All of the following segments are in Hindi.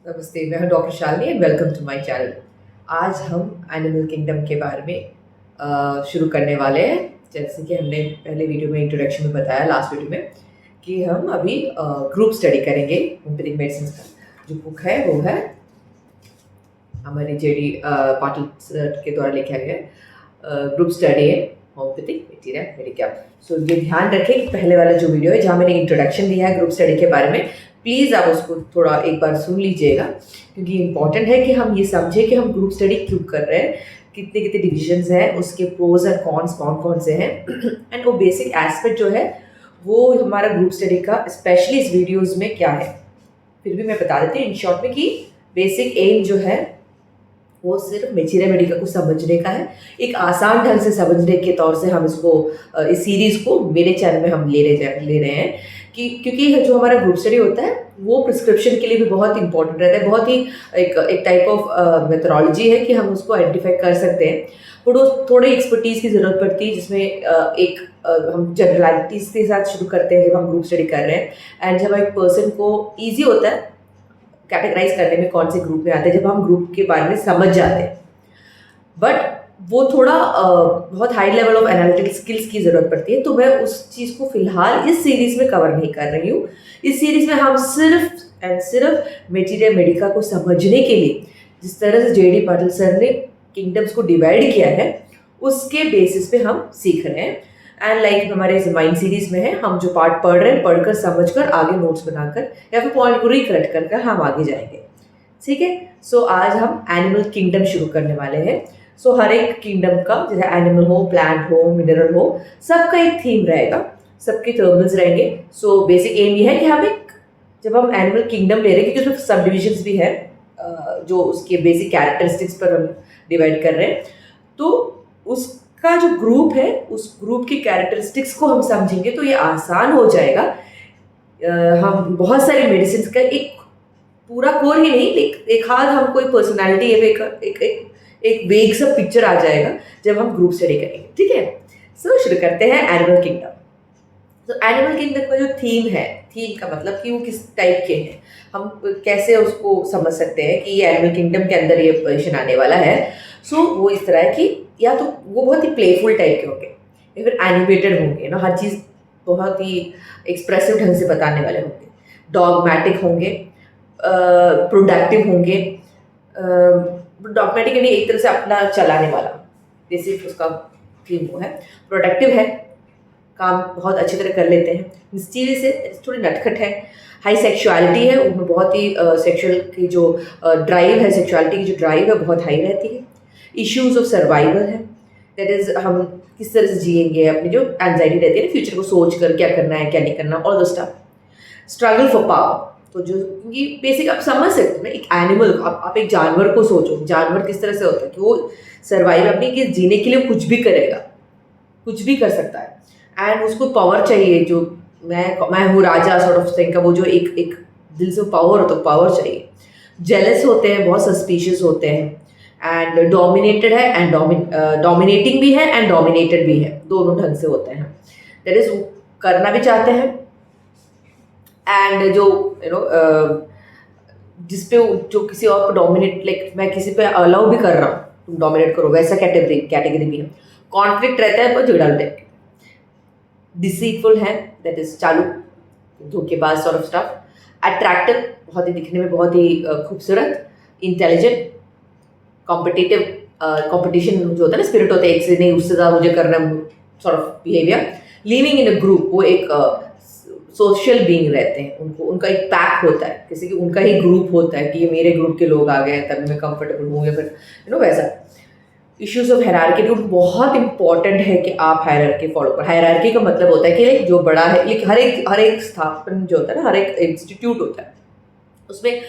नमस्ते, मैं हूँ doctor Shalini and welcome to my channel. आज हम एनिमल किंगडम के बारे में शुरू करने वाले हैं। जैसे कि हमने पहले वीडियो में इंट्रोडक्शन में बताया, लास्ट वीडियो में, कि हम अभी ग्रुप स्टडी करेंगे होम्योपैथिक मेडिसिन का। जो बुक है वो है हमारे जेडी पाटिल सर के द्वारा लिखा गया ग्रुप स्टडी है होम्योपैथिक मटेरियल मेडिका। सो ये ध्यान रखें कि पहले वाला जो वीडियो है जहाँ मैंने इंट्रोडक्शन दिया है ग्रुप स्टडी के बारे में, प्लीज़ आप उसको थोड़ा एक बार सुन लीजिएगा, क्योंकि इम्पॉर्टेंट है कि हम ये समझें कि हम ग्रुप स्टडी क्यों कर रहे हैं, कितने कितने डिविजन्स हैं, उसके प्रोज एंड कॉन्स कौन कौन से हैं एंड वो बेसिक एस्पेक्ट जो है वो हमारा ग्रुप स्टडी का स्पेशली इस वीडियोज़ में क्या है। फिर भी मैं बता देती हूँ इन शॉर्ट में कि बेसिक एम जो है वो सिर्फ मेचेरिया मेडिका को समझने का है। एक आसान ढंग से समझने के तौर से हम इसको इस सीरीज़ को मेरे चैनल में हम ले रहे हैं कि क्योंकि जो हमारा ग्रुप स्टडी होता है वो प्रिस्क्रिप्शन के लिए भी बहुत इंपॉर्टेंट रहता है। बहुत ही एक टाइप ऑफ मेथोडोलॉजी है कि हम उसको आइडेंटिफाई कर सकते हैं, बट वो थोड़ी एक्सपर्टीज़ की ज़रूरत पड़ती है, जिसमें हम जनरलिटीज़ के साथ शुरू करते हैं जब हम ग्रुप स्टडी कर रहे हैं। एंड जब एक पर्सन को ईजी होता है कैटेगराइज करने में कौन से ग्रुप में आते हैं, जब हम ग्रुप के बारे में समझ जाते हैं। बट वो थोड़ा बहुत high level of analytical skills की ज़रूरत पड़ती है, तो मैं उस चीज़ को फिलहाल इस सीरीज़ में कवर नहीं कर रही हूँ। इस सीरीज़ में हम सिर्फ एंड सिर्फ मेटेरिया मेडिका को समझने के लिए जिस तरह से जेडी पाटिल सर ने किंगडम्स को डिवाइड किया है उसके बेसिस पे हम सीख रहे हैं। एंड लाइक हमारे माइंड सीरीज में है, हम जो पार्ट पढ़ रहे हैं पढ़कर समझकर आगे नोट्स बनाकर या फिर पॉइंट को रिकलेक्ट कर हम आगे जाएंगे। ठीक है। सो आज हम एनिमल किंगडम शुरू करने वाले हैं। सो हर एक किंगडम का, जैसे एनिमल हो, प्लांट हो, मिनरल हो, सबका एक थीम रहेगा, सबके टर्मिनल्स रहेंगे। सो बेसिक एम ये है कि हम एक, जब हम एनिमल किंगडम ले रहे हैं क्योंकि उसमें सब डिविजन्स भी है जो उसके बेसिक कैरेक्टरिस्टिक्स पर हम डिवाइड कर रहे हैं, तो उसका जो ग्रुप है उस ग्रुप की कैरेक्टरिस्टिक्स को हम समझेंगे तो ये आसान हो जाएगा। हम बहुत सारी मेडिसिन का एक पूरा कोर ही नहीं, एक हाथ हम कोई पर्सनालिटी है, एक वेग सा पिक्चर आ जाएगा जब हम ग्रुप स्टडी करेंगे। ठीक है। सो शुरू करते हैं एनिमल किंगडम। तो एनिमल किंगडम का जो थीम है, थीम का मतलब कि वो किस टाइप के हैं, हम कैसे उसको समझ सकते हैं कि ये एनिमल किंगडम के अंदर ये पोजिशन आने वाला है। सो वो इस तरह है कि या तो वो बहुत ही प्लेफुल टाइप के होंगे या फिर एनिमेटेड होंगे ना, हर चीज़ बहुत ही एक्सप्रेसिव ढंग से बताने वाले होंगे, डॉगमैटिक होंगे, प्रोडक्टिव होंगे। डॉगमैटिक यानी एक तरह से अपना चलाने वाला, जैसे उसका थीम वो है। प्रोडक्टिव है, काम बहुत अच्छी तरह कर लेते हैं। मिस्टीरियस है, थोड़ी नटखट है। हाई सेक्सुअलिटी है, उनमें बहुत ही सेक्सुअल की जो ड्राइव है, सेक्सुअलिटी की जो ड्राइव है बहुत हाई रहती है। इश्यूज ऑफ सर्वाइवल है, दैट इज हम किस तरह से जिएंगे, अपनी जो एंजाइटी रहती है ना फ्यूचर को सोच कर क्या करना है क्या नहीं करना, all the stuff. Struggle for power, तो जो ये बेसिक आप समझ सकते हो ना, एक एनिमल, आप एक जानवर को सोचो, जानवर किस तरह से होता है कि वो सर्वाइव अपनी कि जीने के लिए कुछ भी करेगा, कुछ भी कर सकता है। एंड उसको पावर चाहिए, जो मैं हूँ राजा सॉर्ट ऑफ थिंग का, वो जो एक दिल से पावर हो तो पावर चाहिए। जेलस होते हैं, बहुत सस्पिशियस होते हैं। एंड डोमिनेटेड है एंड डोमिनेटिंग भी है एंड डोमिनेटेड भी है, दोनों ढंग से होते हैं। दैट इज करना भी चाहते हैं एंड जो जिसपे जो किसी और को डोमिनेट, लाइक मैं किसी पे अलाउ भी कर रहा हूँ तुम डोमिनेट करो, वैसा कैटेगरी भी है। कॉन्फ्लिक्ट रहता है पर झगड़ा टाइप। डिसीटफुल है, दैट इज चालू, धोखेबाज सॉर्ट ऑफ स्टफ। अट्रैक्टिव, बहुत ही दिखने में बहुत ही खूबसूरत। इंटेलिजेंट, कॉम्पिटिटिव, कॉम्पिटिशन जो होता है ना, स्पिरिट होता है, एक से नहीं उससे ज़्यादा मुझे करना sort of behaviour. Living in a group, वो एक सोशल बीइंग रहते हैं, उनको उनका एक पैक होता है, किसी की उनका ही ग्रुप होता है कि ये मेरे ग्रुप के लोग आ गए हैं तब मैं कंफर्टेबल हूँ, या फिर वैसा। इश्यूज ऑफ हायरार्की, जो बहुत इंपॉर्टेंट है कि आप हायरार्की फॉलो करो। हायरार्की का मतलब होता है कि लाइक जो बड़ा है, लाइक हर एक स्थापन जो होता है ना, हर एक इंस्टीट्यूट होता है, उसमें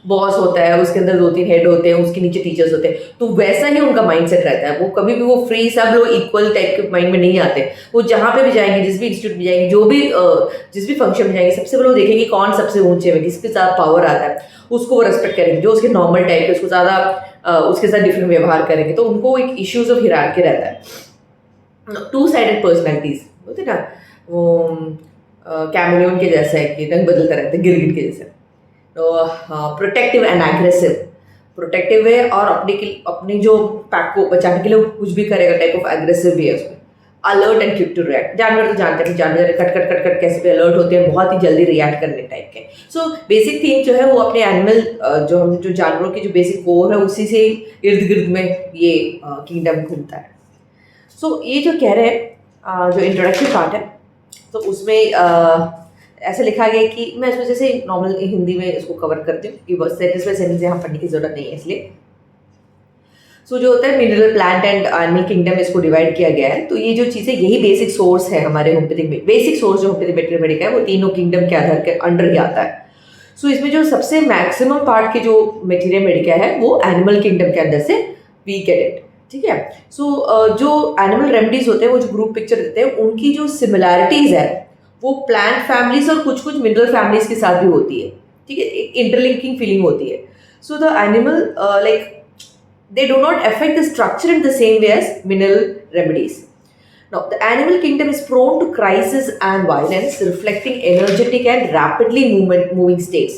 बॉस होता है, उसके अंदर 2-3 हेड होते हैं, उसके नीचे टीचर्स होते हैं, तो वैसा ही उनका माइंडसेट रहता है। वो कभी भी वो फ्री, सब लोग इक्वल टाइप के माइंड में नहीं आते। वो जहाँ पे भी जाएंगे, जिस भी इंस्टीट्यूट में जाएंगे, जो भी जिस भी फंक्शन में जाएंगे, सबसे पहले वो देखेंगे कौन सबसे ऊंचे में, किसके साथ पावर आता है, उसको वो रेस्पेक्ट करेंगे। जो उसके नॉर्मल टाइप के, उसको ज़्यादा उसके साथ डिफरेंट व्यवहार करेंगे, तो उनको एक इश्यूज ऑफ हिरार्की रहता है। 2 साइडेड पर्सनैलिटीज होते ना, वो कैमलियन के जैसा है कि रंग बदलता रहता है, गिरगिट के जैसा। Protective and aggressive. प्रोटेक्टिव है और अपने जो पैक को बचाने के लिए कुछ भी करेगा, टाइप ऑफ एग्रेसिव भी है उसमें। Alert and quick to react, जानवर तो जानते हैं कि जानवर कट कट कट कट कैसे भी अलर्ट होते हैं, बहुत ही जल्दी रिएक्ट करने टाइप के। सो बेसिक थीम जो है वो अपने एनिमल जो जानवरों की जो बेसिक कोर है उसी से इर्द गिर्द में ये किंगडम घूमता है। सो ये जो कह रहे हैं जो इंट्रोडक्शन पार्ट है, तो उसमें ऐसे लिखा गया कि मैं इसमें जैसे नॉर्मल हिंदी में इसको कवर करती हूँ कि बस सेंटेंस बाय सेंटेंस यहाँ पढ़ने की जरूरत नहीं है इसलिए। सो जो होता है mineral, plant and animal kingdom, इसको डिवाइड किया गया है। तो ये जो चीज़ें, यही बेसिक सोर्स है हमारे होम्योपैथिक में। बेसिक सोर्स जो होम्योपैथिक वेटरनरी मेडिका है वो तीनों किंगडम के आधार के अंडर ही आता है। सो इसमें जो सबसे मैक्सिमम पार्ट की जो वेटरनरी मेडिका है वो एनिमल किंगडम के अंदर से वी गेट इट, ठीक है। सो जो एनिमल रेमेडीज होते हैं वो जो ग्रुप पिक्चर देते हैं उनकी जो सिमिलैरिटीज है वो प्लांट फैमिलीज और कुछ कुछ मिनरल फैमिलीज के साथ भी होती है, ठीक है। इंटरलिंकिंग फीलिंग होती है। So the animal like they do not affect the structure in the same way as mineral remedies. Now, the animal kingdom is prone to crisis and violence, reflecting energetic and rapidly moving states.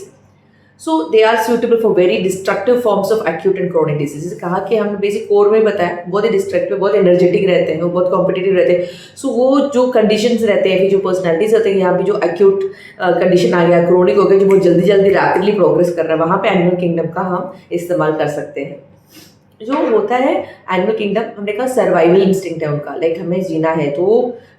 So, they are suitable for very destructive forms of acute and chronic diseases. कहा कि हमने बेसिक कोर में बताया, बहुत ही डिस्ट्रक्टिव, बहुत एनर्जेटिक रहते हैं, वो बहुत कॉम्पिटिटिव रहते हैं। सो वो जो कंडीशंस रहते हैं, जो पर्सनैलिटीज रहते हैं, यहाँ पे जो एक्यूट कंडीशन आ गया, क्रोनिक हो गया, जो बहुत जल्दी जल्दी रैपिडली प्रोग्रेस कर रहा है, वहाँ पे एनिमल किंगडम का हम इस्तेमाल कर सकते हैं। जो होता है एनिमल किंगडम, हमने कहा सर्वाइवल इंस्टिंक्ट है उनका, लाइक हमें जीना है तो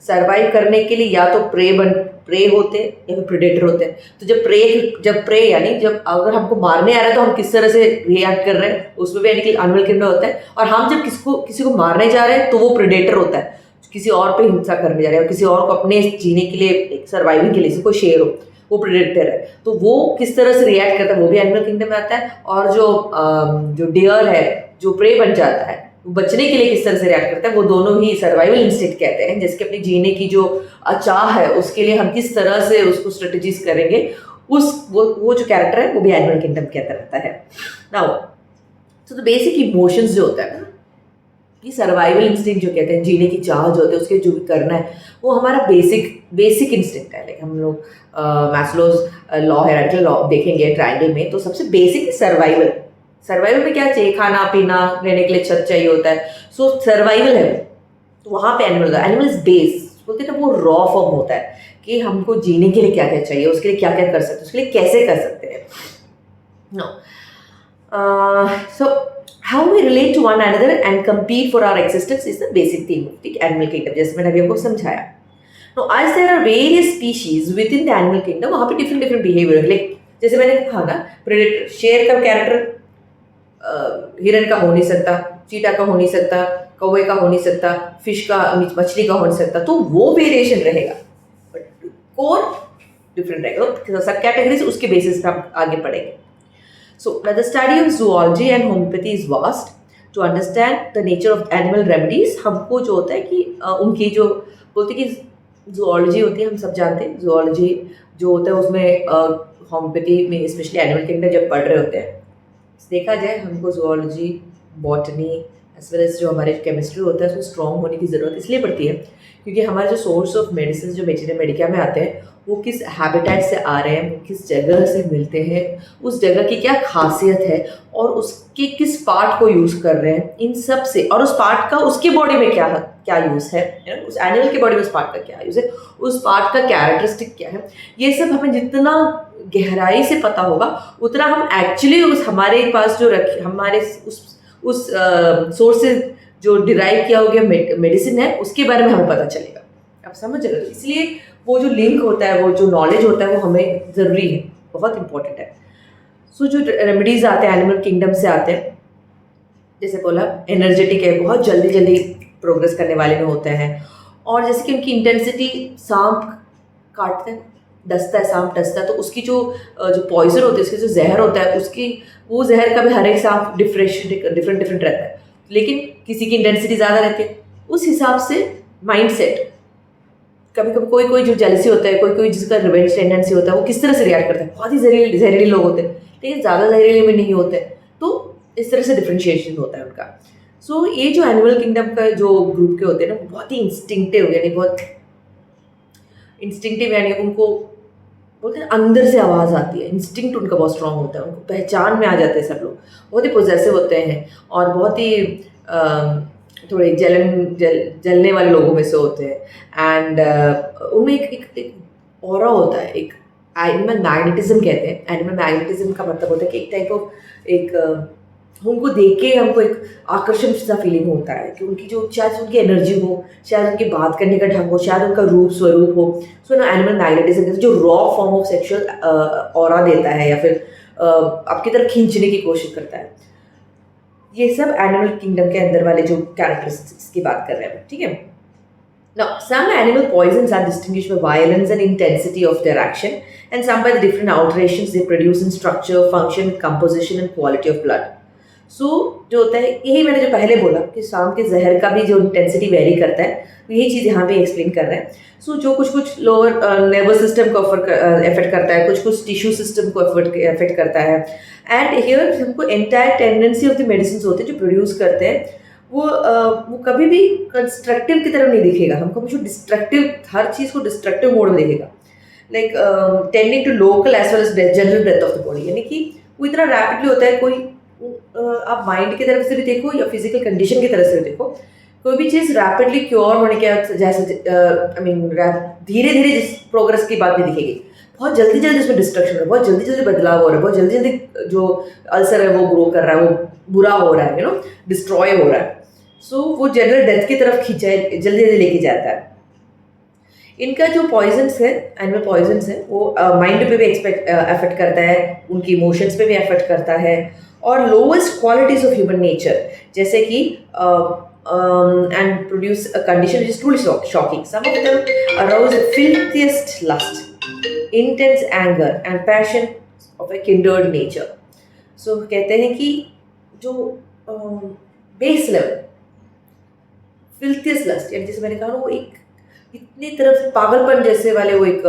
सर्वाइव करने के लिए या तो प्रे होते हैं या फिर प्रेडेटर होते हैं। तो जब प्रे यानी जब अगर हमको मारने आ रहा है तो हम किस तरह से रिएक्ट कर रहे हैं, उसमें भी एनिमल किंगडम होता है। और हम जब किसी को मारने जा रहे हैं तो वो प्रेडेटर होता है, किसी और पे हिंसा करने जा रहे हैं, किसी और को अपने जीने के लिए, सर्वाइविंग के लिए, कोई शेर हो वो प्रेडेटर है, तो वो किस तरह से रिएक्ट करता है वो भी एनिमल किंगडम में आता है। और जो डियर है जो प्रे बन जाता है वो बचने के लिए किस तरह से रिएक्ट करता है, वो दोनों ही सर्वाइवल इंस्टिंक्ट कहते हैं। जैसे कि अपनी जीने की जो चाह है उसके लिए हम किस तरह से उसको स्ट्रेटजीज करेंगे, वो जो कैरेक्टर है वो भी एनिमल किंगडम के अंदर आता है। Now so the basic emotions जो होता है ना, ये सर्वाइवल इंस्टिंक्ट जो कहते हैं, जीने की चाह जो होती है उसके जो भी करना है वो हमारा बेसिक इंस्टिंक्ट है। लाइक हम लोग मैस्लोज लॉ, हायरार्किकल लॉ देखेंगे ट्रायंगल में, तो सबसे बेसिक सर्वाइवल में क्या चाहिए, खाना पीना, रहने के लिए छत चाहिए होता है। सो सर्वाइवल है, तो वहाँ पे एनिमल इज बेस, बोलते हैं ना, वो रॉ फॉर्म होता है कि हमको जीने के लिए क्या क्या चाहिए, उसके लिए क्या क्या कर सकते हैं, उसके लिए कैसे कर सकते हैं। सो how we relate to one another and compete for our existence is the basic theme of the animal kingdom, जैसे मैंने अभी आपको समझाया। Now, as there are various species within the animal kingdom, वहाँ पे different behavior, like जैसे मैंने कहा ना, predator, शेर का कैरेक्टर हिरन का हो नहीं सकता, चीता का हो नहीं सकता, कौवे का हो नहीं सकता, फिश का, मछली का हो नहीं सकता, तो वो वेरिएशन रहेगा, बट कोर डिफरेंट रहेगा। तो सब कैटेगरीज उसके बेसिस पे हम आगे पढ़ेंगे। So, now the study of zoology and homeopathy is vast. To understand the nature of animal remedies, हमको जो होता है कि उनकी जो बोलते कि zoology होती है, हम सब जानते हैं zoology जो होता है उसमें होम्योपैथी में स्पेशली एनिमल किंगडम जब पढ़ रहे होते हैं, देखा जाए हमको zoology, botany as well as जो हमारे केमिस्ट्री होता है उसमें स्ट्रॉन्ग होने की ज़रूरत इसलिए पड़ती है क्योंकि हमारे जो सोर्स ऑफ मेडिसिन जो वेटरनरी मेडिका में आते हैं वो किस हैबिटेट से आ रहे हैं, वो किस जगह से मिलते हैं, उस जगह की क्या खासियत है और उसके किस पार्ट को यूज़ कर रहे हैं, इन सब से, और उस पार्ट का उसके बॉडी में क्या यूज़ है, उस एनिमल के बॉडी में उस पार्ट का क्या यूज़ है, उस पार्ट का कैरेक्टरिस्टिक क्या है, ये सब हमें जितना गहराई से पता होगा उतना हम एक्चुअली उस हमारे पास जो हमारे उस सोर्स से जो डिराइव किया हो गया मेडिसिन है उसके बारे में हमें पता चलेगा। आप समझ रहे हो, इसलिए वो जो लिंक होता है, वो जो नॉलेज होता है वो हमें ज़रूरी है, बहुत इंपॉर्टेंट है। सो जो रेमेडीज़ आते हैं एनिमल किंगडम से आते हैं, जैसे बोला एनर्जेटिक है, बहुत जल्दी जल्दी प्रोग्रेस करने वाले में होते हैं, और जैसे कि उनकी इंटेंसिटी, सांप काटते हैं, डसता है, सांप डसता है, तो उसकी जो पॉइजन होती है, उसकी जो जहर होता है, उसकी वो जहर का भी हर एक सांप डिफरेंट रहता है, लेकिन किसी की इंटेंसिटी ज़्यादा रहती है, उस हिसाब से माइंड सेट, कभी कभी कोई जो जेलसी होता है, कोई जिसका रिवेंज टेंडेंसी होता है, वो किस तरह से रिएक्ट करता है, बहुत ही जहरीले लोग होते हैं, लेकिन ज़्यादा जहरीले में नहीं होते, तो इस तरह से डिफ्रेंशिएशन होता है उनका। सो ये जो एनिमल किंगडम का जो ग्रुप के होते हैं ना, बहुत ही इंस्टिंक्टिव, यानी बहुत इंस्टिंक्टिव, यानी उनको बोलते हैं अंदर से आवाज़ आती है, इंस्टिंक्ट उनका बहुत स्ट्रांग होता है, उनको पहचान में आ जाते हैं सब लोग, बहुत ही पोजेसिव होते हैं और बहुत ही थोड़े जलने वाले लोगों में से होते हैं। एंड उनमें एक ऑरा होता है, एक एनिमल मैग्नेटिज्म कहते हैं। एनिमल मैग्नेटिज्म का मतलब होता है कि एक टाइप ऑफ एक उनको देख के हमको एक आकर्षण सा फीलिंग होता है कि उनकी जो शायद उनकी एनर्जी हो, शायद उनकी बात करने का ढंग हो, शायद उनका रूप स्वरूप हो। सो ना एनिमल मैग्नेटिज्म जो raw form of sexual aura देता है या फिर आपकी तरफ खींचने की कोशिश करता है। ये सब एनिमल किंगडम के अंदर वाले जो कैरेक्टरिस्टिक्स की बात कर रहे हैं, ठीक है। Now, some animal poisons are distinguished by violence and intensity of their action, and some by the different alterations they produce in structure, function, composition, and quality of blood. So, जो होता है यही मैंने जो पहले बोला कि सांप के जहर का भी जो इंटेंसिटी वेरी करता है, तो यही चीज़ यहाँ पे एक्सप्लेन कर रहे हैं। सो जो कुछ कुछ लोअर नर्वस सिस्टम को अफेक्ट करता है, कुछ कुछ टिश्यू सिस्टम को अफेक्ट करता है। एंड हियर हमको entire tendency of the medicine होते हैं जो प्रोड्यूस करते हैं, वो कभी भी कंस्ट्रक्टिव की तरफ नहीं दिखेगा, हमको हमेशा डिस्ट्रक्टिव, हर चीज़ को डिस्ट्रक्टिव मोड में दिखेगा। Like tending to local as well as general death of the body, यानी कि वो इतना रैपिडली होता है। कोई आप माइंड की तरफ से भी देखो या फिजिकल कंडीशन की तरफ से भी देखो, कोई भी चीज़ रैपिडली क्योर होने के जैसे आई मीन धीरे धीरे जिस प्रोग्रेस की बात नहीं दिखेगी, बहुत जल्दी जल्दी उसमें डिस्ट्रक्शन हो रहा है, बहुत जल्दी जल्दी बदलाव हो रहा है, बहुत जल्दी जल्दी जो अल्सर है वो ग्रो कर रहा है, वो बुरा हो रहा है, डिस्ट्रॉय हो रहा है। सो वो जनरल डेथ की तरफ खींचा जल्दी जल्दी लेके जाता है। इनका जो पॉइजन्स है, एनिमल पॉइजन्स है, वो माइंड पे भी अफेक्ट करता है, उनकी इमोशंस पे भी अफेक्ट करता है, और lowest qualities of human nature, जैसे कि and produce a condition which is truly shocking. Some of them arouse filthiest lust, intense anger and passion of a kindred nature. So कहते हैं कि जो बेस लेवल फिल्थियस लस्ट, यानी जैसे मैंने कहा ना, वो एक इतनी तरफ से पागलपन जैसे वाले वो एक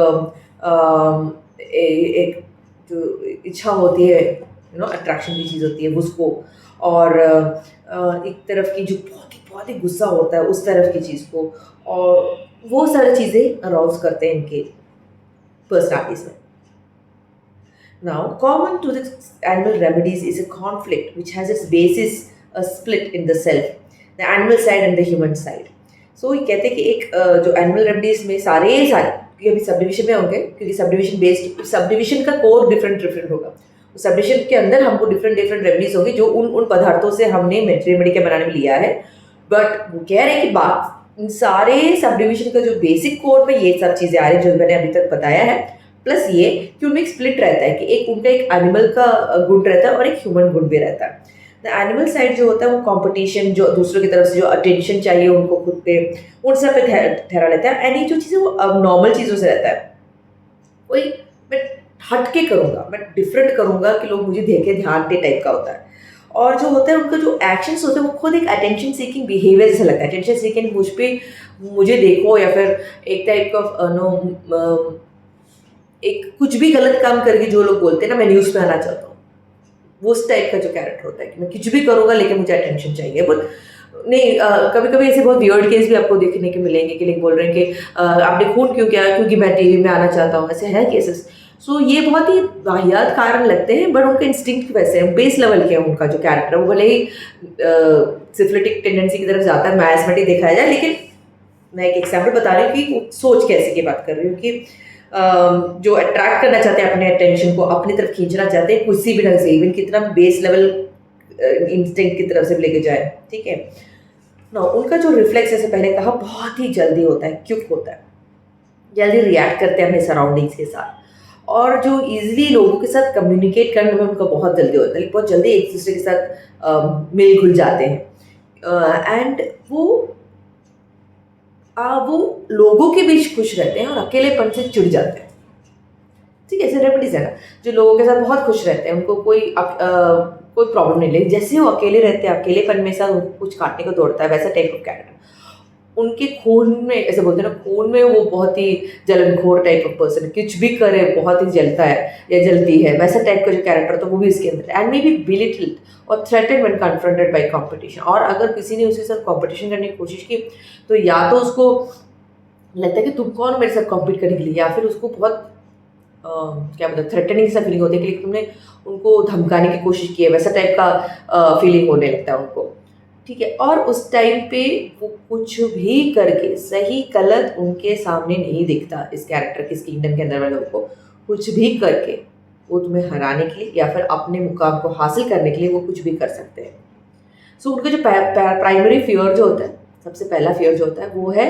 जो इच्छा होती है, अट्रैक्शन की चीज़ होती है उसको, और एक तरफ की जो बहुत ही गुस्सा होता है उस तरफ की चीज़ को, और वो सारी चीज़ें अराउज करते हैं इनके पर्सनालिटीज में। Now, common to the animal remedies is a conflict which has its basis a split in the self, the animal side and the human side. So ये कहते हैं कि एक जो एनिमल रेमेडीज में सारे क्योंकि अभी सब डिविजन में होंगे, क्योंकि sub division based, sub division का कोर डिफरेंट होगा। सब डिविजन के अंदर हमको डिफरेंट रेमेडीज होंगे जो उन पदार्थों से हमने रेमेडी के बनाने में लिया है। बट वो कह रहे हैं कि बात इन सारे सब डिविजन का जो बेसिक कोर में ये सब चीज़ें आ रही हैं जो मैंने अभी तक बताया है, प्लस ये कि उनमें एक स्प्लिट रहता है कि एक उनका एक एनिमल का गुण रहता है और एक ह्यूमन गुण भी रहता है। द एनिमल साइड जो होता है वो कंपटीशन, जो दूसरों की तरफ से जो अटेंशन चाहिए उनको खुद पे, उन सब पे ठहरा लेता है। एंड ये जो चीज़ है वो अब नॉर्मल चीज़ों से रहता है, कोई मैं हट के करूँगा, मैं डिफरेंट करूँगा कि लोग मुझे देखे ध्यान दे टाइप का होता है। और जो होता है उनका जो एक्शंस होते हैं वो खुद एक अटेंशन सीकिंग बिहेवियर जैसा लगता है। अटेंशन सीकिंग मुझे देखो, या फिर एक टाइप ऑफ एक कुछ भी गलत काम करके जो लोग बोलते हैं ना, मैं न्यूज़ पे आना चाहता हूँ, वो उस टाइप का जो कैरेक्टर होता है कि मैं कुछ भी करूँगा लेकिन मुझे अटेंशन चाहिए। बट नहीं, कभी कभी ऐसे बहुत वियर्ड केस भी आपको देखने के मिलेंगे कि लोग बोल रहे हैं कि आपने खून क्यों किया, क्योंकि मैं टीवी में आना चाहता हूँ, ऐसे है केसेस। सो ये बहुत ही वाहियात कारण लगते हैं, बट उनका इंस्टिंक्ट वैसे है, बेस लेवल के उनका जो कैरेक्टर है वो भले ही सिफिलिटिक टेंडेंसी की तरफ जाता है, मैथमेटिक दिखाया जाए, लेकिन मैं एक एग्जाम्पल बता रही हूँ कि सोच कैसे की बात कर रही हूँ कि जो अट्रैक्ट करना चाहते हैं अपने अटेंशन को, अपनी तरफ खींचना चाहते हैं किसी भी ढंग से, इवन कितना बेस लेवल इंस्टिंक्ट की तरफ से लेके जाए, ठीक है ना। उनका जो रिफ्लेक्स, जैसे पहले कहा, बहुत ही जल्दी होता है, क्विक होता है, जल्दी रिएक्ट करते हैं अपने सराउंडिंग्स के साथ, और जो ईजिली लोगों के साथ कम्युनिकेट करने में उनका बहुत जल्दी होता है, बहुत जल्दी एक दूसरे के साथ मिल घुल जाते हैं। एंड वो लोगों के बीच खुश रहते हैं और अकेलेपन से चिढ़ जाते हैं, ठीक है। ऐसे रेमेडीज है ना जो लोगों के साथ बहुत खुश रहते हैं, उनको कोई प्रॉब्लम नहीं लगती, जैसे वो अकेले रहते हैं अकेलेपन में साथ उनको कुछ काटने को दौड़ता है, वैसा टाइप ऑफ कैरेक्टर उनके खून में, ऐसे बोलते हैं ना, खून में वो बहुत ही जलनखोर टाइप ऑफ पर्सन, कुछ भी करे बहुत ही जलता है या जलती है, वैसा टाइप का जो कैरेक्टर तो वो भी इसके अंदर। एंड मे बी बिलिटल्ड और threatened when confronted by competition, और अगर किसी ने उसके साथ कंपटीशन करने की कोशिश की तो या तो उसको लगता है कि तुम कौन मेरे साथ कॉम्पीट करने के लिए, या फिर उसको बहुत क्या मतलब थ्रेटनिंग सा फीलिंग होती है कि तुमने उनको धमकाने की कोशिश की है, वैसा टाइप का फीलिंग होने लगता है उनको। ठीक है, और उस टाइम पे वो कुछ भी करके सही गलत उनके सामने नहीं दिखता। इस कैरेक्टर के, इस किंगडम के अंदर वाले लोगों को कुछ भी करके वो तुम्हें हराने के लिए या फिर अपने मुकाम को हासिल करने के लिए वो कुछ भी कर सकते हैं। सो उनका जो प्राइमरी फियर जो होता है, सबसे पहला फियर जो होता है वो है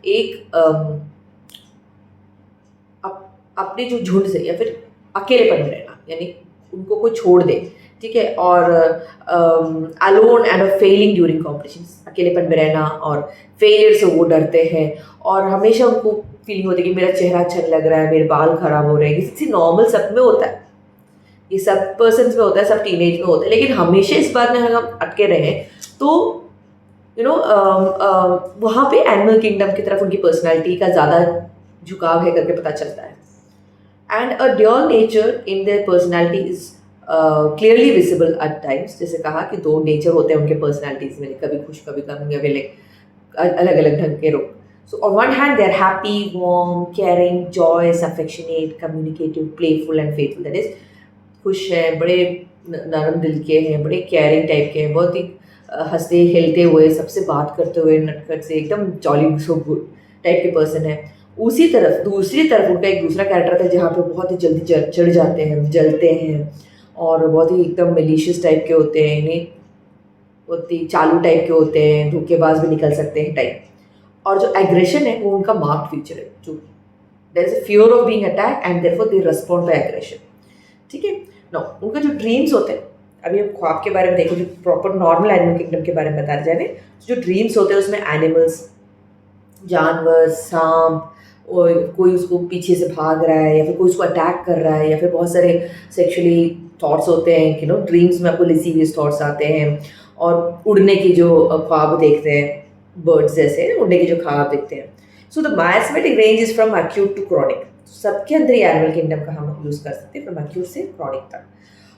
एक अपने जो झुंड से या फिर अकेलेपन में रहना, यानी उनको कोई छोड़ दे। ठीक है, और alone and failing during competition, अकेलेपन में रहना और फेलियर से वो डरते हैं और हमेशा उनको फीलिंग होती है कि मेरा चेहरा अच्छा नहीं लग रहा है, मेरे बाल खराब हो रहे हैं। किसी नॉर्मल सब में होता है, ये सब पर्सन में होता है, सब टीनेज में होता है, लेकिन हमेशा इस बात में हम अटके रहे तो वहाँ पे एनिमल किंगडम की तरफ उनकी पर्सनैलिटी का ज़्यादा झुकाव है करके पता चलता है। And a dual nature in their personality is clearly visible at times. जैसे कहा कि दो नेचर होते हैं उनके पर्सनैलिटीज में, कभी खुश कभी गम या फिर अलग अलग ढंग के लोग। So on one hand, they are happy, warm, caring, joyous, affectionate, communicative, playful, and faithful. That is, खुश हैं, बड़े नरम दिल के हैं, बड़े केयरिंग टाइप के हैं, बहुत ही हंसते हिलते हुए, सबसे बात करते हुए, नटखट से एकदम जॉली सो गुड टाइप के पर्सन है। उसी तरफ दूसरी तरफ उनका एक दूसरा कैरेक्टर था जहाँ पे बहुत ही जल्दी चढ़ जाते हैं, जलते हैं और बहुत ही एकदम मेलिशियस टाइप के होते हैं, यानी बहुत ही चालू टाइप के होते हैं, धोखेबाज भी निकल सकते हैं टाइप। और जो एग्रेशन है वो उनका मार्क्ड फीचर है, जो there is a fear of being attack and therefore they respond by aggression. ठीक है ना, उनका जो ड्रीम्स होते हैं, अभी हम ख्वाब के बारे में देखें, जो प्रॉपर नॉर्मल एनिमल किंगडम के बारे में बता रहे हैं, जो ड्रीम्स होते हैं उसमें एनिमल्स, जानवर, सांप, और कोई उसको पीछे से भाग रहा है या फिर कोई उसको अटैक कर रहा है या फिर बहुत सारे सेक्सुअली थॉट्स होते हैं कि ड्रीम्स में आपको लिसीवियस थॉट्स आते हैं और उड़ने की जो ख्वाब देखते हैं, बर्ड्स जैसे उड़ने की जो ख्वाब देखते हैं। So the miasmatic range is from acute to chronic. सबके अंदर ही एनिमल किंगडम का हम यूज़ कर सकते हैं, फ्रॉम एक्यूट से क्रॉनिक तक।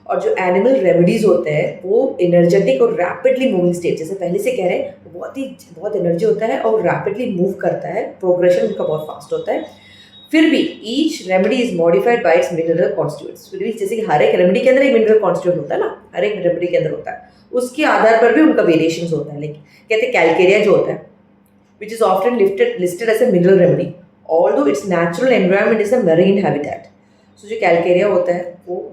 और जो एनिमल रेमेडीज होते हैं वो एनर्जेटिक और रैपिडली मूविंग स्टेट, जैसे पहले से कह रहे हैं, बहुत एनर्जी होता है और रैपिडली मूव करता है, प्रोग्रेशन उनका बहुत फास्ट होता है। फिर भी each remedy is modified by it's mineral constituents. फिर भी जैसे कि हर एक रेमेडी के अंदर एक मिनरल कॉन्स्टिट्यूएंट होता है ना, हर एक रेमेडी के अंदर होता है, उसके आधार पर भी उनका वेरिएशंस होता है। लेकिन कहते हैं कैलकेरिया जो होता है, which is often listed as a mineral remedy, although its natural environment is a marine habitat. So जो कैलकेरिया होता है वो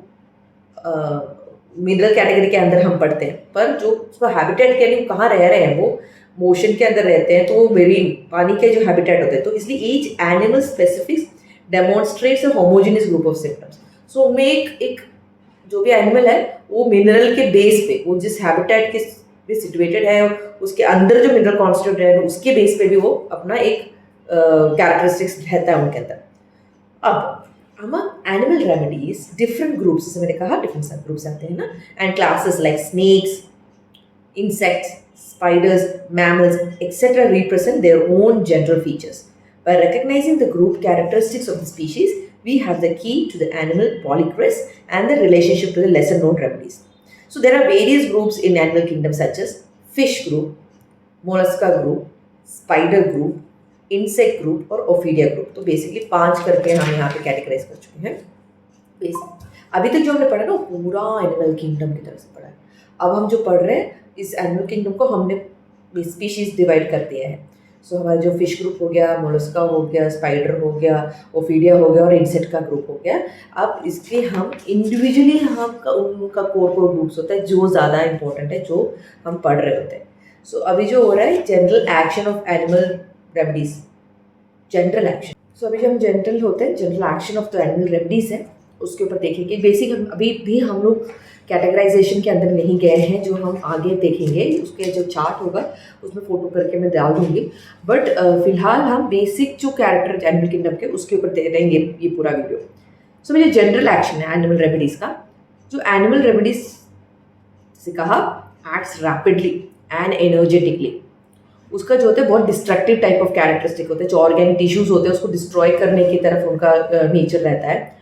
मिनरल कैटेगरी के अंदर हम पढ़ते हैं, पर जो उसका हैबिटेट के लिए कहाँ रह रहे हैं, वो मोशन के अंदर रहते हैं, तो वो मेरीन पानी के जो हैबिटेट होते हैं। तो इसलिए each animal specific demonstrates a homogeneous group of symptoms. So उनमें एक जो भी एनिमल है वो मिनरल के बेस पे, वो जिस हैबिटेट के भी सिचुएटेड है, उसके अंदर जो मिनरल कॉन्स्टिट्यूट है उसके बेस पे भी वो अपना एक कैरेक्टरिस्टिक्स रहता है उनके अंदर। अब among animal remedies, different groups, जैसे मैंने कहा different सब groups आते हैं ना, and classes like snakes, insects, spiders, mammals, etc. represent their own general features. By recognizing the group characteristics of the species, we have the key to the animal polychris and the relationship to the lesser known remedies. So there are various groups in animal kingdom such as fish group, mollusca group, spider group, insect group और ओफीडिया ग्रुप। तो बेसिकली 5 करके हम यहाँ पे कैटेगराइज कर चुके हैं। अभी तक जो हमने पढ़ा ना पूरा एनिमल किंगडम की तरफ से पढ़ा है। अब हम जो पढ़ रहे हैं इस एनिमल किंगडम को हमने स्पीशीज डिवाइड कर दिया है। सो हमारा जो फिश ग्रुप हो गया, मोलस्का हो गया, स्पाइडर हो गया, ओफीडिया हो गया और इंसेक्ट का ग्रुप हो गया। अब इसके हम इंडिविजुअली उनका कोर ग्रुप्स होता है जो ज़्यादा इंपॉर्टेंट है, जो हम पढ़ रहे होते हैं। सो अभी जो हो रहा है general action of animal remedies, general action. So अभी जो हम जनरल होते हैं, general action of the animal remedies है, उसके ऊपर देखेंगे। बेसिक अभी भी हम लोग कैटेगराइजेशन के अंदर नहीं गए हैं, जो हम आगे देखेंगे उसके जो चार्ट होगा उसमें फोटो करके मैं डाल दूंगी। बट फिलहाल हम बेसिक जो कैरेक्टर एनिमल किंगडम के उसके ऊपर दे देंगे ये पूरा वीडियो। सो जो जनरल एक्शन है एनिमल रेमेडीज का, जो एनिमल रेमेडीज से कहा एक्ट्स रैपिडली एंड एनर्जेटिकली, उसका जो होता है बहुत डिस्ट्रक्टिव टाइप ऑफ कैरेक्टरिस्टिक होते हैं। जो ऑर्गेनिक टिश्यूज होते हैं उसको डिस्ट्रॉय करने की तरफ उनका नेचर रहता है।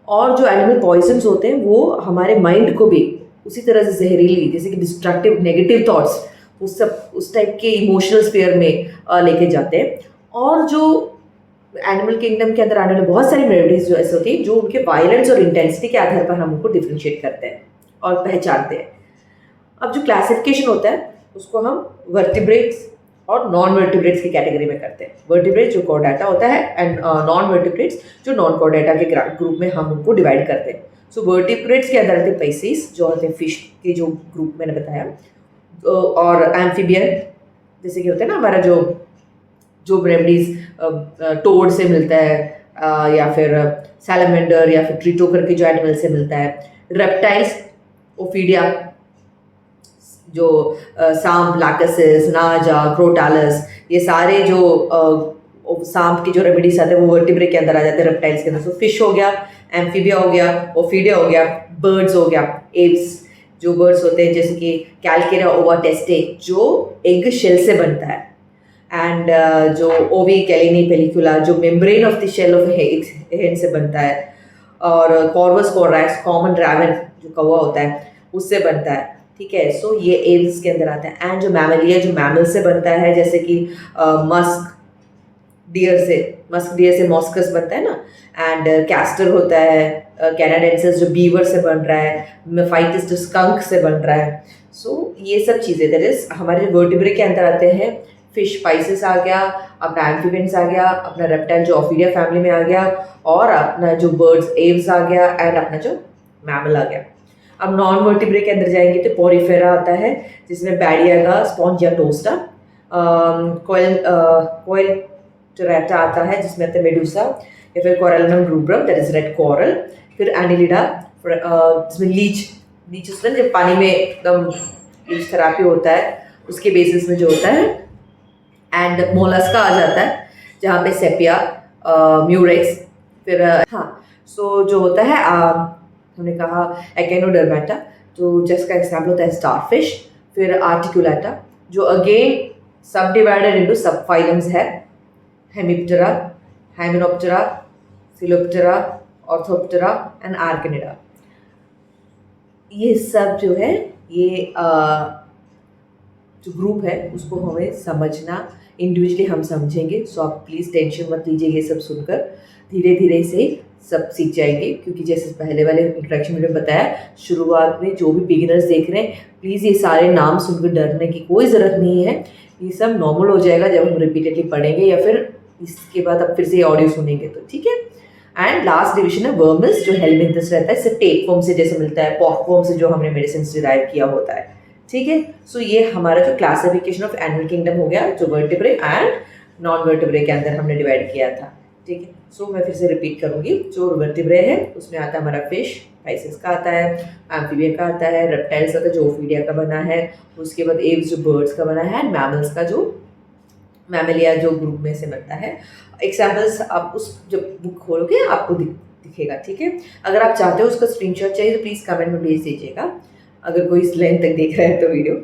और जो एनिमल पॉइजन्स होते हैं वो हमारे माइंड को भी उसी तरह से जहरीली, जैसे कि डिस्ट्रक्टिव नेगेटिव थॉट्स, उस टाइप के इमोशनल स्फीयर में लेके जाते हैं। और जो एनिमल किंगडम के अंदर आने वाले बहुत सारी रेमेडीज जो ऐसे होती है जो उनके वायलेंस और इंटेंसिटी के आधार पर हम उनको डिफ्रेंशिएट करते हैं और पहचानते हैं। अब जो क्लासिफिकेशन होता है उसको हम वर्टिब्रेट्स और नॉन वर्टिब्रेट्स की कैटेगरी में करते हैं। वर्टिब्रेट्स जो कॉर्डेटा होता है एंड नॉन वर्टिब्रेट्स जो नॉन कॉर्डेटा के ग्रुप में हम उनको डिवाइड करते हैं। सो वर्टिब्रेट्स के अंदर आते हैं पैसिस जो होते हैं फिश के जो ग्रुप मैंने बताया, और एम्फीबियन जैसे कि होता है ना हमारा जो जो रेमडीज टोड से मिलता है, या फिर सैलमेंडर या फिर ट्रिटो करके जो एनिमल से मिलता है। रेप्टाइल्स ओफीडिया जो सांप, लाकसिस, नाजा, क्रोटालस, ये सारे जो सांप की जो रेमेडीज आते हैं वो वर्टिब्रे के अंदर आ जाते हैं, रेप्टाइल्स के अंदर। सो फिश हो गया, एम्फीबिया हो गया, ओफीडिया हो गया, बर्ड्स हो गया, एव्स जो बर्ड्स होते हैं जैसे कि कैलकेरा ओवा टेस्टे जो एग शेल से बनता है, एंड जो ओवी कैलिनी पेलिकुला जो membrane of the shell of hen से बनता है, और कॉर्वस कोरैक्स कॉमन ड्रैगन जो कौवा होता है उससे बनता है। ठीक है, सो ये एव्स के अंदर आता है। एंड जो मैमलिया जो मैमल से बनता है जैसे कि मस्क डियर से मॉस्कस बनता है ना, एंड कैस्टर होता है, कैनाडेंसिस जो बीवर से बन रहा है, मेफाइटिस जो स्कंक से बन रहा है। सो ये सब चीज़ें दैट इज हमारे वर्टिब्रे के अंदर आते हैं। फिश स्पाइसेस आ गया, अपना एम्फीबियंस आ गया, अपना रेप्टाइल जो ऑफीडिया फैमिली में आ गया, और अपना जो बर्ड्स एव्स आ गया, एंड अपना जो मैमल आ गया। अब नॉन वर्टिब्रे के अंदर जाएंगे तो पोरिफेरा आता है जिसमें बैडियागा, स्पॉन्जिया टोस्टा, कोयल टोरेटा आता है जिसमें आता है मेडूसा, या फिर corallium rubrum that is red coral, फिर एनिलिडा जिसमें लीच उसमें जब पानी में एकदम लीच थेरापी होता है उसके बेसिस में जो होता है, एंड मोलस्का आ जाता है जहाँ पे सेपिया, म्यूरेक्स, फिर हाँ सो जो होता है हमने कहा एकेनोडर्मेटा तो जिसका एग्जाम्पल होता है स्टारफिश, फिर आर्टिकुलेटा जो अगेन सब डिवाइडेड इनटू सब फाइलम्स है, हेमिप्टेरा, हाइमेनोप्टेरा, सिलोप्टेरा, ऑर्थोप्टेरा एंड आर्किनिडा। ये सब जो है ये जो ग्रुप है उसको हमें समझना, इंडिविजुअली हम समझेंगे। सो आप प्लीज़ टेंशन मत लीजिए, ये सब सुनकर धीरे धीरे से सब सीख जाएंगे। क्योंकि जैसे पहले वाले इंट्रैक्शन में बताया, शुरुआत में जो भी बिगिनर्स देख रहे हैं प्लीज़ ये सारे नाम सुनकर डरने की कोई ज़रूरत नहीं है। ये सब नॉर्मल हो जाएगा जब हम रिपीटेडली पढ़ेंगे या फिर इसके बाद अब फिर से ऑडियो सुनेंगे तो ठीक है। एंड लास्ट डिविजन है वर्मिस जो हेलमिंथस रहता है, इससे टेपवर्म से जैसे मिलता है, पॉकवर्म से जो हमने मेडिसिन डिराइव किया होता है। ठीक है, सो ये हमारा जो क्लासिफिकेशन ऑफ एनिमल किंगडम हो गया जो वर्टिब्रे एंड नॉन वर्टिब्रे के अंदर हमने डिवाइड किया था। ठीक है, सो मैं फिर से रिपीट करूंगी। जो वर्टिब्रे है उसमें आता है हमारा फिश, स्पाइसेस का आता है, एम्फीबिया का आता है, रेप्टाइल्स का जो ओफीडिया का बना है, उसके बाद एव्स जो बर्ड्स का बना है, मैमल्स का जो मैमलिया जो ग्रुप में से बनता है। एग्जाम्पल्स आप उस जब बुक खोलोगे आपको दिखेगा। ठीक है, अगर आप चाहते हो उसका स्क्रीनशॉट चाहिए तो प्लीज़ कमेंट में भेज दीजिएगा अगर कोई इस लेंथ तक देख रहा है तो वीडियो।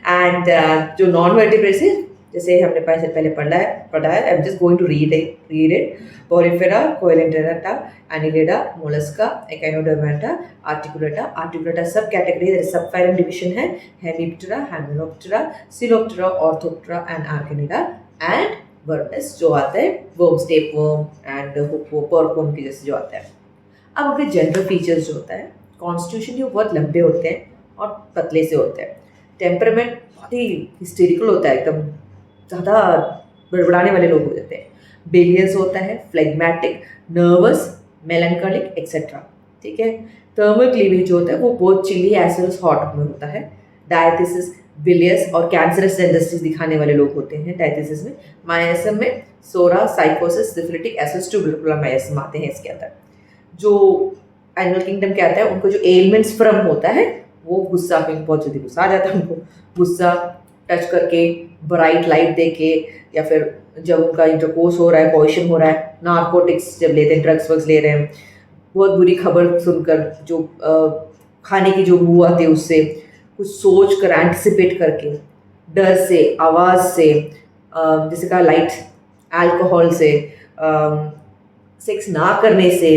एंड जो नॉन वर्टिब्रेट्स है जैसे हमने पहले पढ़ा है, I am just going to read it. Porifera, Coelenterata, Annelida, Mollusca, Echinodermata, Articulata सब कैटेगरी सब फाइलम डिवीजन है, हेमिप्टेरा, हाइमेनोप्टेरा, सिलोप्टेरा, Orthoptera and Arachnida, and Vermes जो आता है वर्म्स, टेपवर्म एंड पर्कवर्म की जैसे जो आता है। अब उनके जनरल फीचर्स जो होता है, कॉन्स्टिट्यूशन ये बहुत लंबे होते हैं और पतले से होते हैं। टेम्परामेंट बहुत ही हिस्टेरिकल होता है, एकदम ज़्यादा बड़बड़ाने वाले लोग हो जाते हैं। बेलियस होता है, फ्लेगमेटिक, नर्वस, मेलैंकोलिक एक्सेट्रा। ठीक है, थर्मल क्लीवेज जो होता है वो बहुत चिली, एसिडस, हॉट में होता है। डायथिसिस, बिलियस और कैंसरस टेंडेंसीज दिखाने वाले लोग होते हैं डायथिसिस में। मायासम में सोरा, साइकोसिस, सिफिलिटिक एसिड्स, ट्यूबरकुलर मायासम आते हैं इसके अंदर। जो एनिमल किंगडम क्या आता है, उनको जो एलिमेंट्स फ्रम होता है वो गुस्सा, में बहुत जल्दी गुस्सा आ जाता है उनको। गुस्सा, टच करके, ब्राइट लाइट देके, या फिर जब उनका इंटरकोर्स हो रहा है, कोइशन हो रहा है, नार्कोटिक्स जब लेते हैं, ड्रग्स वग्स ले रहे हैं, बहुत बुरी खबर सुनकर, जो खाने की जो बू आती है उससे, कुछ सोच कर एंटिसिपेट करके, डर से, आवाज़ से, जैसे कहा लाइट अल्कोहल से, सेक्स ना करने से,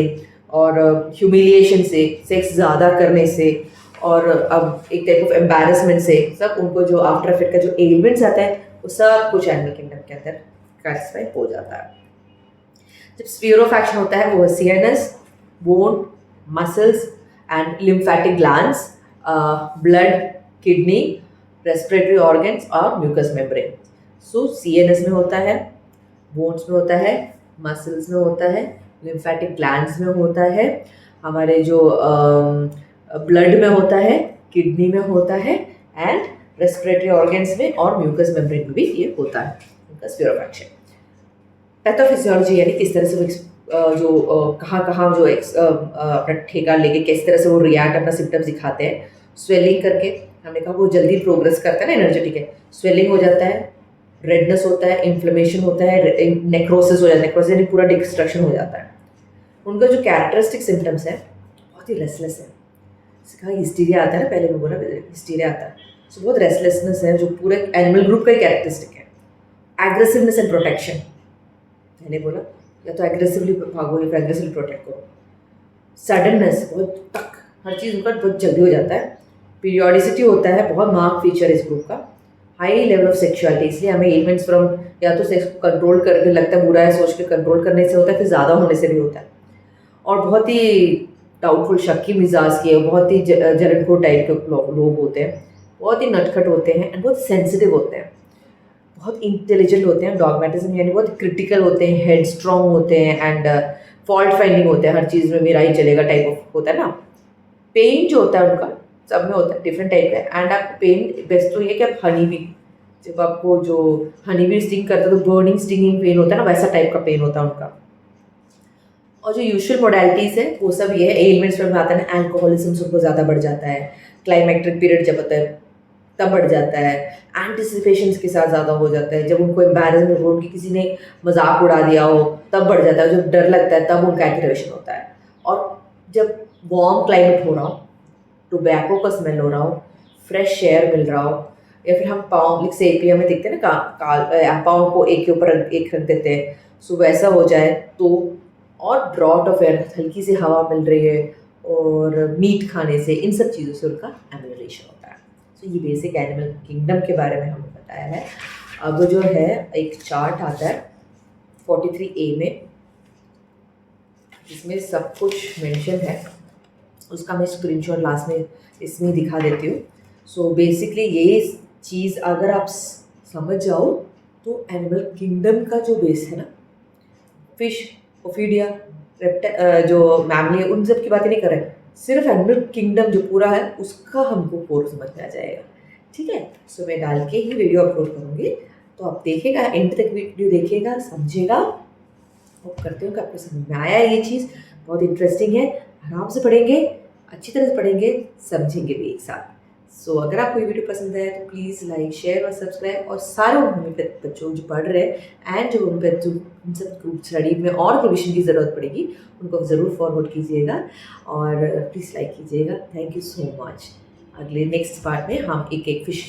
और ह्यूमिलिएशन से, सेक्स ज़्यादा करने से, और अब एक टाइप ऑफ एम्बैरसमेंट से, सब उनको जो आफ्टर इफेक्ट का जो एलिमेंट्स आता है वो सब कुछ एनिमल किंगडम के अंदर क्लासिफाई हो जाता है। जब स्फीयर ऑफ एक्शन होता है वो है CNS, bone, muscles and lymphatic glands, blood, kidney, respiratory organs और म्यूकस मेम्ब्रेन। सो सीएनएस में होता है, बोन्स में होता है, मसल्स में होता है, लिम्फेटिक ग्लैंड्स में होता है, हमारे जो ब्लड में होता है, किडनी में होता है एंड रेस्पिरेटरी ऑर्गन्स में और म्यूकस मेम्ब्रेन में भी ये होता है उनका स्फीयर ऑफ एक्शन। पैथोफिजियोलॉजी यानी किस तरह से वो कहाँ जो अपना ठेका लेके किस तरह से वो रिएक्ट अपना सिम्टम्स दिखाते हैं। स्वेलिंग करके हमने कहा वो जल्दी प्रोग्रेस करता है ना, एनर्जेटिक है, स्वेलिंग हो जाता है, रेडनेस होता है, इन्फ्लेमेशन होता है, नेक्रोसिस हो जाता है, नेक्रोसिस यानी पूरा डिस्ट्रक्शन हो जाता है। उनका जो कैरेक्टरिस्टिक सिम्टम्स है बहुत ही रेस्टलेस है, कहा हिस्टीरिया आता है ना, पहले मैं बोला हिस्टीरिया आता है, सो बहुत रेस्टलेसनेस है जो पूरे एनिमल ग्रुप का ही कैरेक्टरिस्टिक है। एग्रेसिवनेस एंड प्रोटेक्शन, मैंने बोला या तो एग्रेसिवली भागो या फिर एग्रेसिवली प्रोटेक्ट करो। सडननेस, बहुत तक हर चीज़ उनका बहुत जल्दी हो जाता है। पीरियोडिसिटी होता है, बहुत मार्क फीचर इस ग्रुप का। हाई लेवल ऑफ सेक्सुअलिटी, इसलिए हमें एलिमेंट्स फ्रॉम या तो सेक्स को कंट्रोल करके लगता है बुरा है सोच के कंट्रोल करने से होता है, फिर ज़्यादा होने से भी होता है। और बहुत ही डाउटफुल शक्की मिजाज के, बहुत ही जलनखोर टाइप के लोग होते हैं, बहुत ही नटखट होते हैं एंड बहुत सेंसिटिव होते हैं, बहुत इंटेलिजेंट होते हैं। डॉगमेटिज्म यानी बहुत क्रिटिकल होते हैं, हेड स्ट्रॉन्ग होते हैं एंड फॉल्ट फाइंडिंग होते हैं, हर चीज़ में मेरा ही चलेगा टाइप ऑफ होता है ना। पेन जो होता है उनका सब में होता है, डिफरेंट टाइप का। एंड आप पेन बेस्ट तो ये कि आप हनी बी, जब आपको जो हनी बी स्टिंग करता है तो बर्निंग स्टिंगिंग पेन होता है ना, वैसा टाइप का पेन होता है उनका। और जो यूजुअल मोडालिटीज़ है वो सब ये है, एलिमेंट्स में आता है ना, एल्कोहलिज्म सबको ज़्यादा बढ़ जाता है, क्लाइमेक्ट्रिक पीरियड जब होता है तब बढ़ जाता है, एंटिसिपेशंस के साथ ज़्यादा हो जाता है, जब उनको एम्बैरेसमेंट हो, उनकी किसी ने मजाक उड़ा दिया हो तब बढ़ जाता है, जब डर लगता है तब उनका एक्टिवेशन होता है। और जब वार्म क्लाइमेट हो रहा हो, टोबैको का स्मेल हो रहा हो, फ्रेश एयर मिल रहा हो, या फिर हम पाँव लिख से एपीएम में देखते हैं ना, पाँव को एक के ऊपर एक रख देते हैं, सो वैसा हो जाए तो, और ड्रॉट ऑफ एयर, हल्की सी हवा मिल रही है और मीट खाने से, इन सब चीज़ों से उनका एमिलेशन होता है। तो ये बेसिक एनिमल किंगडम के बारे में हमने बताया है। अब जो है एक चार्ट आता है 43A में, जिसमें सब कुछ मेंशन है, उसका मैं स्क्रीनशॉट लास्ट में इसमें दिखा देती हूँ। सो बेसिकली ये चीज़ अगर आप समझ जाओ तो एनिमल किंगडम का जो बेस है ना, फिश, ओफिडिया, जो मैमली है, उन सब की बातें नहीं कर रहे, सिर्फ एनिमल किंगडम जो पूरा है उसका हमको कोर समझ में आ जाएगा। ठीक है, सो मैं डाल के ही वीडियो अपलोड करूँगी, तो आप देखेगा, एंड तक वीडियो देखिएगा, समझेगा। होप करते हो कि आपको समझ में आया ये चीज़, बहुत इंटरेस्टिंग है, आराम से पढ़ेंगे, अच्छी तरह से पढ़ेंगे, समझेंगे भी एक साथ। सो अगर आपको ये वीडियो पसंद है तो प्लीज़ लाइक, शेयर और सब्सक्राइब। और सारे होम्योपैथ बच्चों जो पढ़ रहे हैं एंड जो होम्योपैथ इन सब ग्रुप स्टडी में और रिविजन की ज़रूरत पड़ेगी, उनको ज़रूर फॉरवर्ड कीजिएगा और प्लीज़ लाइक कीजिएगा। Thank you so much. अगले नेक्स्ट पार्ट में हम एक फिश,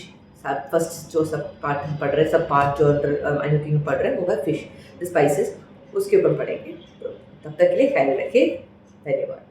फर्स्ट जो सब पार्ट हम पढ़ रहे हैं, सब पार्ट जो एनिमल पढ़ रहे हैं वो है फिश, द स्पाइसेस, उसके ऊपर पढ़ेंगे। तो तब तक के लिए ख्याल रखिए, धन्यवाद।